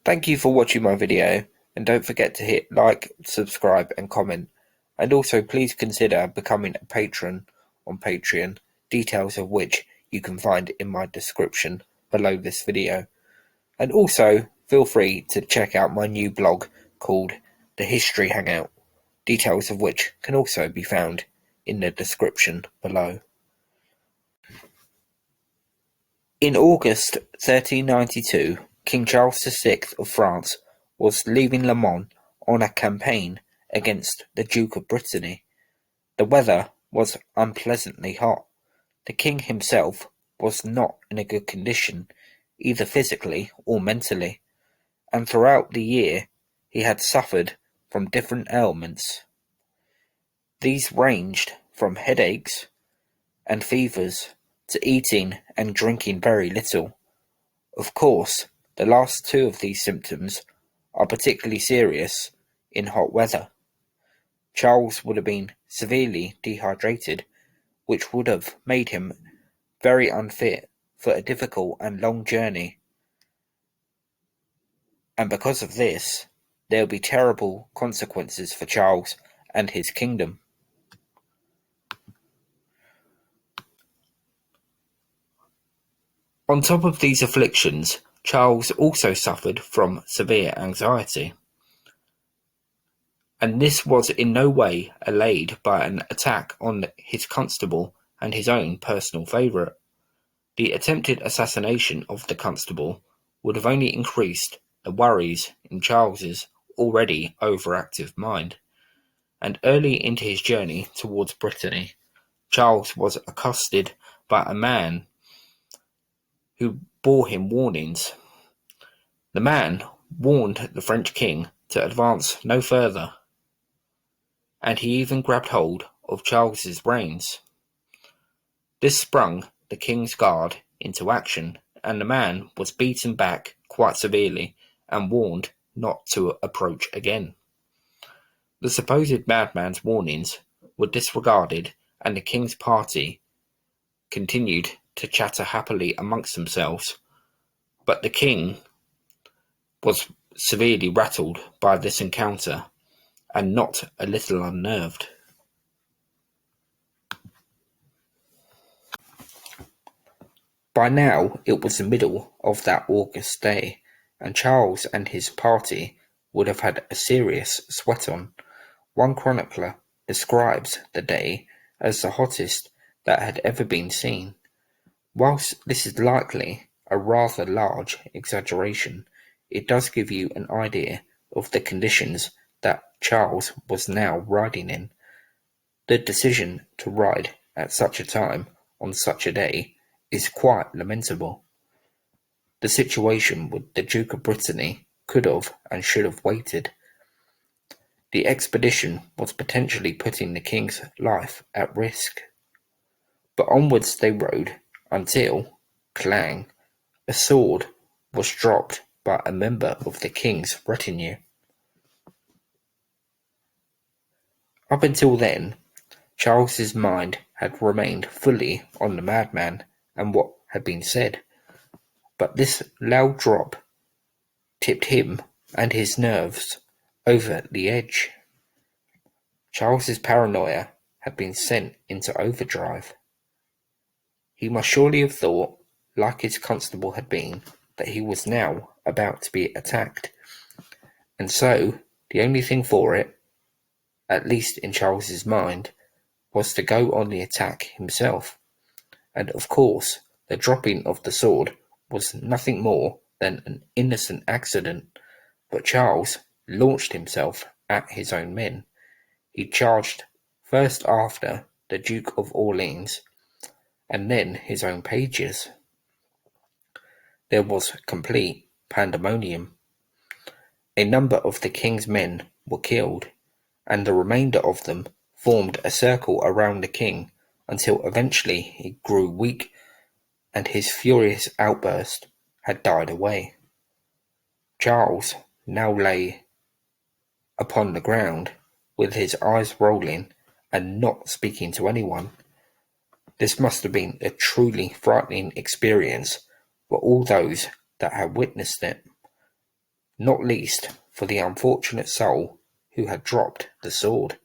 Thank you for watching my video, and don't forget to hit like, subscribe and comment, and also please consider becoming a patron on Patreon, details of which you can find in my description below this video. And also feel free to check out my new blog called The History Hangout, details of which can also be found in the description below. In August 1392, King Charles VI of France was leaving Le Mans on a campaign against the Duke of Brittany. The weather was unpleasantly hot. The king himself was not in a good condition, either physically or mentally, and throughout the year he had suffered from different ailments. These ranged from headaches and fevers to eating and drinking very little. Of course, the last two of these symptoms are particularly serious in hot weather. Charles would have been severely dehydrated, which would have made him very unfit for a difficult and long journey. And because of this, there will be terrible consequences for Charles and his kingdom. On top of these afflictions, Charles also suffered from severe anxiety, and this was in no way allayed by an attack on his constable and his own personal favourite. The attempted assassination of the constable would have only increased the worries in Charles's already overactive mind, and early into his journey towards Brittany, Charles was accosted by a man who bore him warnings. The man warned the French king to advance no further, and he even grabbed hold of Charles's reins. This sprung the king's guard into action, and the man was beaten back quite severely and warned not to approach again. The supposed madman's warnings were disregarded, and the king's party continued to chatter happily amongst themselves, but the king was severely rattled by this encounter and not a little unnerved. By now it was the middle of that August day, and Charles and his party would have had a serious sweat on. One chronicler describes the day as the hottest that had ever been seen. Whilst this is likely a rather large exaggeration, it does give you an idea of the conditions that Charles was now riding in. The decision to ride at such a time on such a day is quite lamentable. The situation with the Duke of Brittany could have and should have waited. The expedition was potentially putting the king's life at risk. But onwards they rode until, clang, a sword was dropped by a member of the king's retinue. Up until then, Charles's mind had remained fully on the madman and what had been said, but this loud drop tipped him and his nerves over the edge. Charles's paranoia had been sent into overdrive. He must surely have thought, like his constable had been, that he was now about to be attacked, and so the only thing for it, at least in Charles's mind, was to go on the attack himself. And of course the dropping of the sword was nothing more than an innocent accident, but Charles launched himself at his own men. He charged first after the Duke of Orleans, and then his own pages. There was complete pandemonium. A number of the king's men were killed, and the remainder of them formed a circle around the king until eventually he grew weak and his furious outburst had died away. Charles now lay upon the ground with his eyes rolling and not speaking to anyone. This must have been a truly frightening experience for all those that had witnessed it. not least for the unfortunate soul who had dropped the sword.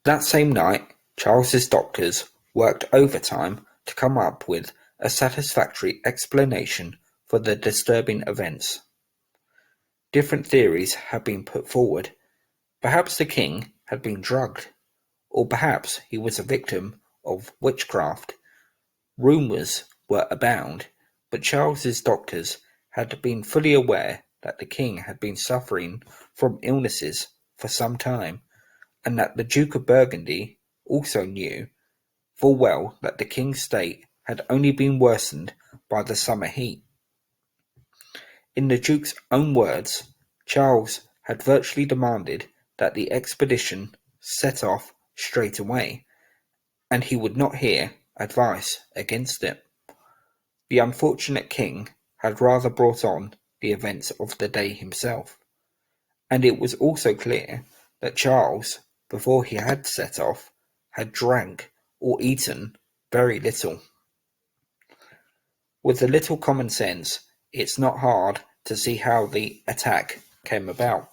That same night, Charles's doctors worked overtime to come up with a satisfactory explanation for the disturbing events. Different theories have been put forward. Perhaps the king had been drugged, or perhaps he was a victim of witchcraft. Rumours were abound, but Charles's doctors had been fully aware that the king had been suffering from illnesses for some time, and that the Duke of Burgundy also knew full well that the king's state had only been worsened by the summer heat. In the Duke's own words, Charles had virtually demanded that the expedition set off straight away, and he would not hear advice against it. The unfortunate king had rather brought on the events of the day himself, and it was also clear that Charles, before he had set off, had drank or eaten very little. With a little common sense, it's not hard to see how the attack came about.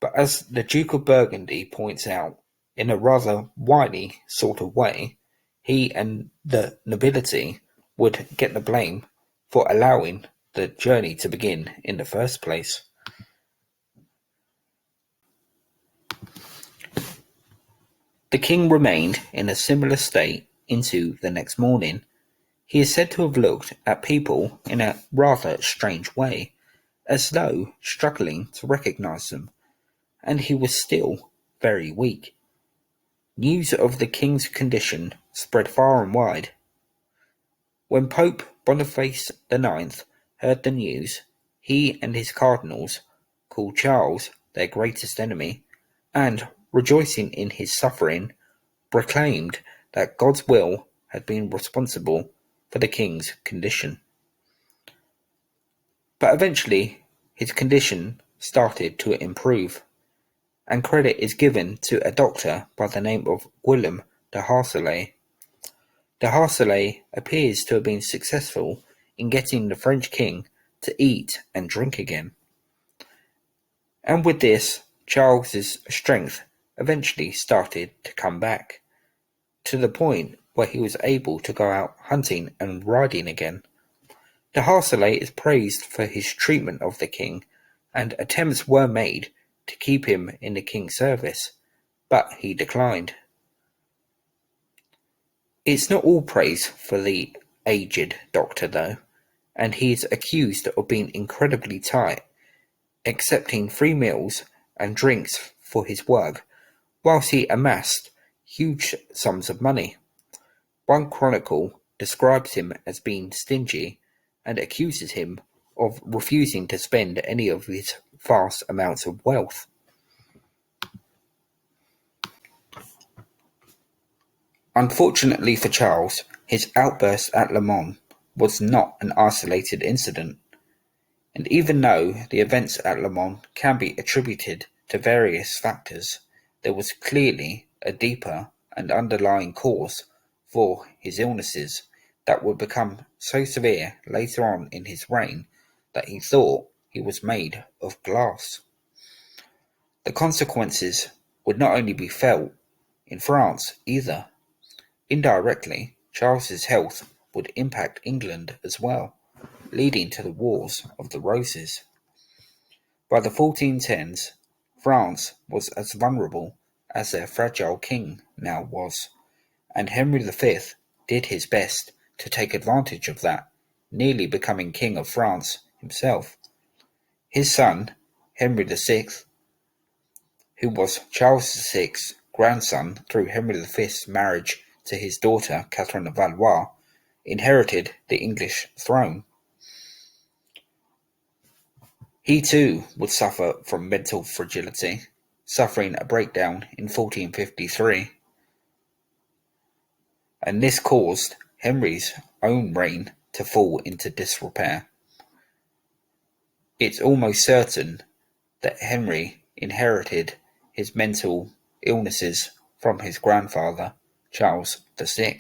But as the Duke of Burgundy points out, in a rather wily sort of way, he and the nobility would get the blame for allowing the journey to begin in the first place. The king remained in a similar state into the next morning. He is said to have looked at people in a rather strange way, as though struggling to recognize them, and he was still very weak. News of the king's condition spread far and wide. When Pope Boniface IX heard the news, he and his cardinals called Charles their greatest enemy, and, rejoicing in his suffering, proclaimed that God's will had been responsible for the king's condition. But eventually his condition started to improve, and credit is given to a doctor by the name of Guillaume de Harselay. De Harselay appears to have been successful in getting the French king to eat and drink again. And with this, Charles's strength eventually started to come back, to the point where he was able to go out hunting and riding again. De Harselay is praised for his treatment of the king, and attempts were made to keep him in the king's service, but he declined. It's not all praise for the aged doctor though, and he is accused of being incredibly tight, accepting free meals and drinks for his work, whilst he amassed huge sums of money. One chronicle describes him as being stingy and accuses him of refusing to spend any of his vast amounts of wealth. Unfortunately for Charles, his outburst at Le Mans was not an isolated incident, and even though the events at Le Mans can be attributed to various factors, there was clearly a deeper and underlying cause for his illnesses that would become so severe later on in his reign that he thought he was made of glass. The consequences would not only be felt in France either. Indirectly, Charles's health would impact England as well, leading to the Wars of the Roses. By the 1410s, France was as vulnerable as their fragile king now was, and Henry V did his best to take advantage of that, nearly becoming King of France himself. His son, Henry VI, who was Charles VI's grandson through Henry V's marriage to his daughter Catherine of Valois, inherited the English throne. He too would suffer from mental fragility, suffering a breakdown in 1453, and this caused Henry's own reign to fall into disrepair. It's almost certain that Henry inherited his mental illnesses from his grandfather, Charles VI.